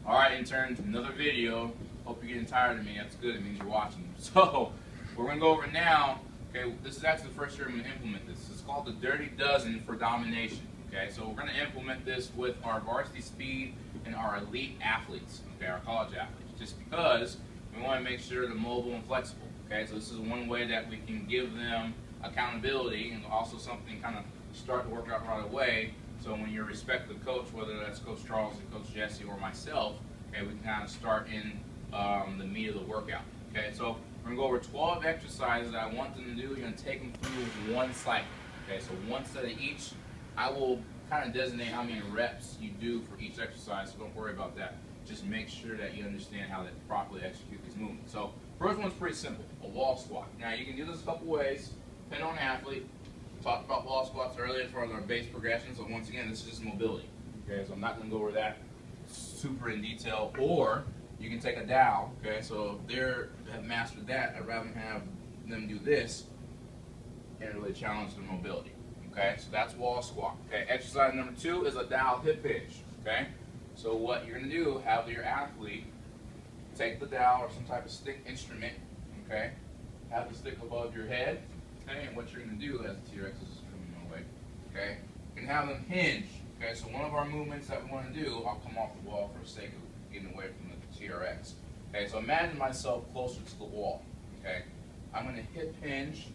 Alright, interns, another video. Hope you're getting tired of me. That's good. It means you're watching. So, we're going to go over now. Okay, this is actually the first year I'm going to implement this. It's called the Dirty Dozen for Domination. Okay, so we're going to implement this with our varsity speed and our elite athletes. Okay, our college athletes. Just because we want to make sure they're mobile and flexible. Okay, so this is one way that we can give them accountability and also something kind of start to work out right away. So when your respective coach, whether that's Coach Charles or Coach Jesse or myself, okay, we can kind of start in the meat of the workout. Okay, so we're going to go over 12 exercises that I want them to do. You're going to take them through one cycle. Okay, so one set of each. I will kind of designate how many reps you do for each exercise, so don't worry about that. Just make sure that you understand how to properly execute these movements. So first one's pretty simple, a wall squat. Now you can do this a couple ways, depending on the athlete. Talked about wall squats earlier as far as our base progression, so once again, this is just mobility. Okay, so I'm not going to go over that super in detail. Or you can take a dowel. Okay, so if they have mastered that, I'd rather have them do this and really challenge their mobility. Okay, so that's wall squat. Okay, exercise number 2 is a dowel hip hinge. Okay, so what you're going to do, have your athlete take the dowel or some type of stick instrument. Okay, have the stick above your head. Okay, and what you're going to do as the T-Rex is coming my way, okay, you can have them hinge. Okay, so one of our movements that we want to do, I'll come off the wall for the sake of getting away from the T-Rex. Okay, so imagine myself closer to the wall. Okay, I'm going to hip hinge,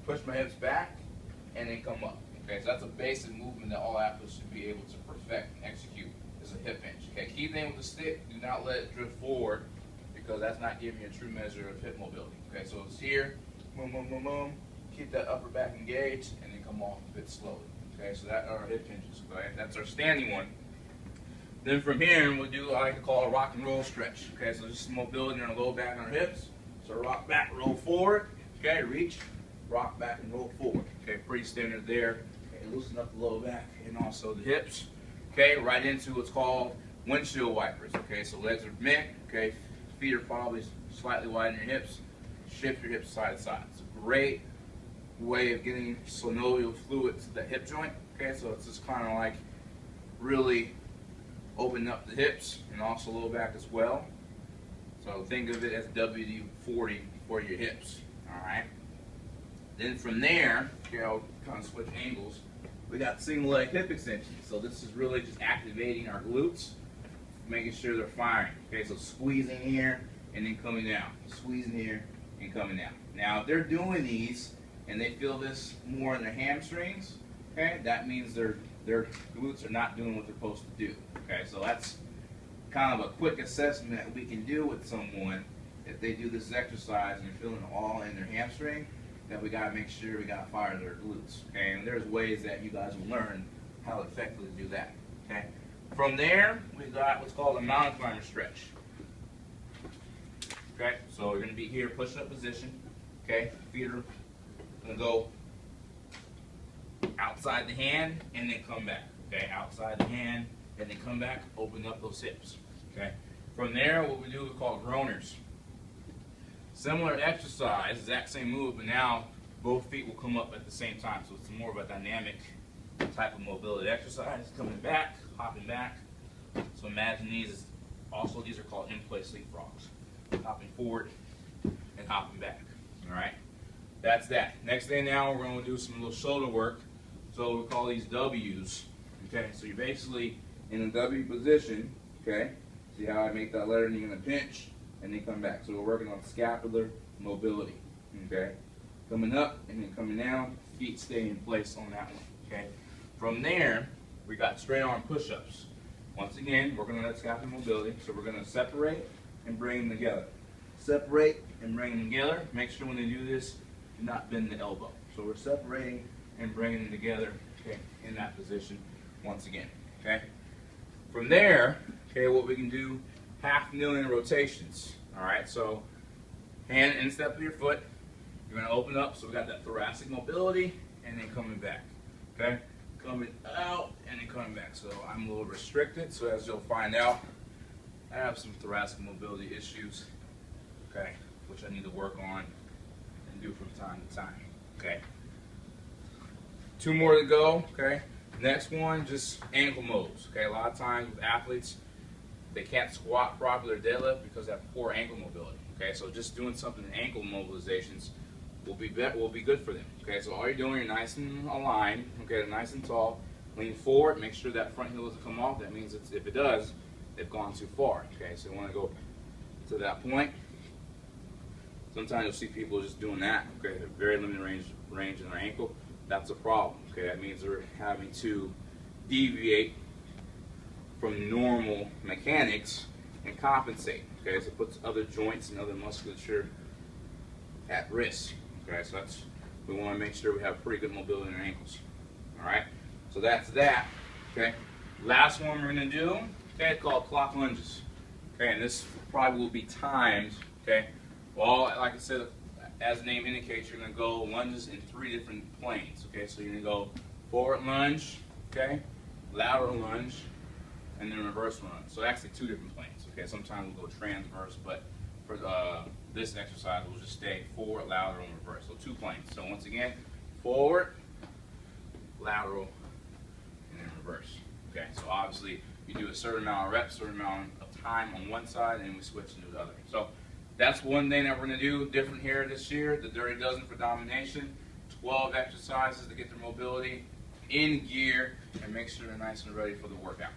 push my hips back, and then come up. Okay, so that's a basic movement that all athletes should be able to perfect and execute, is a hip hinge. Okay, key thing with the stick, do not let it drift forward, because that's not giving you a true measure of hip mobility. Okay, so it's here, boom, boom, boom, boom. Keep that upper back engaged, and then come off a bit slowly. Okay, so that are our hip hinges. Okay, that's our standing one. Then from here, we'll do what I like to call a rock and roll stretch. Okay, so just mobility in our low back and our hips. So rock back, roll forward. Okay, reach, rock back and roll forward. Okay, pretty standard there. Okay, loosen up the low back and also the hips. Okay, right into what's called windshield wipers. Okay, so legs are bent. Okay, feet are probably slightly wide in your hips. Shift your hips side to side. It's a great way of getting synovial fluid to the hip joint. Okay, so it's just kind of like really opening up the hips and also low back as well. So think of it as WD-40 for your hips. Alright. Then from there, okay, I'll kind of switch angles. We got single leg hip extensions. So this is really just activating our glutes, making sure they're firing. Okay, so squeezing here and then coming down. Squeezing here and coming down. Now if they're doing these and they feel this more in their hamstrings, okay, that means their glutes are not doing what they're supposed to do. Okay, so that's kind of a quick assessment that we can do with someone if they do this exercise and they're feeling it all in their hamstring, that we got to make sure we got to fire their glutes. Okay, and there's ways that you guys will learn how to effectively do that. Okay, from there we got what's called a mountain climber stretch. Okay, so we're going to be here, pushing up position. Okay, feet are going to go outside the hand and then come back. Okay, outside the hand and then come back, open up those hips. Okay, from there what we do is called groaners. Similar exercise, exact same move, but now both feet will come up at the same time. So it's more of a dynamic type of mobility exercise. Coming back, hopping back. So imagine these are called in-place leapfrogs. Hopping forward and hopping back. Alright? That's that. Next thing now, we're going to do some little shoulder work. So we call these W's. Okay, so you're basically in a W position. Okay, see how I make that letter, and you're going to pinch and then come back. So we're working on scapular mobility. Okay, coming up and then coming down, feet stay in place on that one. Okay, from there, we got straight arm push-ups. Once again, working on that scapular mobility. So we're going to separate and bring them together. Separate and bring them together. Make sure when they do this, do not bend the elbow. So we're separating and bringing them together, okay, in that position once again. Okay. From there, okay, what we can do, half kneeling rotations. All right. So hand instep of your foot. You're going to open up. So we got that thoracic mobility, and then coming back. Okay. Coming out and then coming back. So I'm a little restricted. So as you'll find out, I have some thoracic mobility issues. Okay, which I need to work on and do from time to time. Okay. 2 more to go. Okay. Next one, just ankle moves. Okay, a lot of times with athletes, they can't squat properly or deadlift because they have poor ankle mobility. Okay, so just doing something in ankle mobilizations will be good for them. Okay, so all you're doing, you're nice and aligned. Okay, nice and tall. Lean forward. Make sure that front heel doesn't come off. That means if it does, they've gone too far. Okay, so you want to go to that point. Sometimes you'll see people just doing that. Okay, they're very limited range in their ankle. That's a problem. Okay, that means they're having to deviate from normal mechanics and compensate. Okay, so it puts other joints and other musculature at risk. Okay, so we want to make sure we have pretty good mobility in our ankles. All right, so that's that. Okay, last one we're going to do. Okay, it's called clock lunges. Okay, and this probably will be timed. Okay, well, like I said, as the name indicates, you're going to go lunges in 3 different planes. Okay, so you're going to go forward lunge, okay, lateral lunge, and then reverse lunge. So actually 2 different planes. Okay, sometimes we'll go transverse, but for this exercise, we'll just stay forward, lateral, and reverse. So 2 planes. So once again, forward, lateral, and then reverse. Okay, so obviously you do a certain amount of reps, certain amount of time on one side, and we switch into the other. So that's one thing that we're going to do different here this year, the Dirty Dozen for domination. 12 exercises to get their mobility in gear and make sure they're nice and ready for the workout.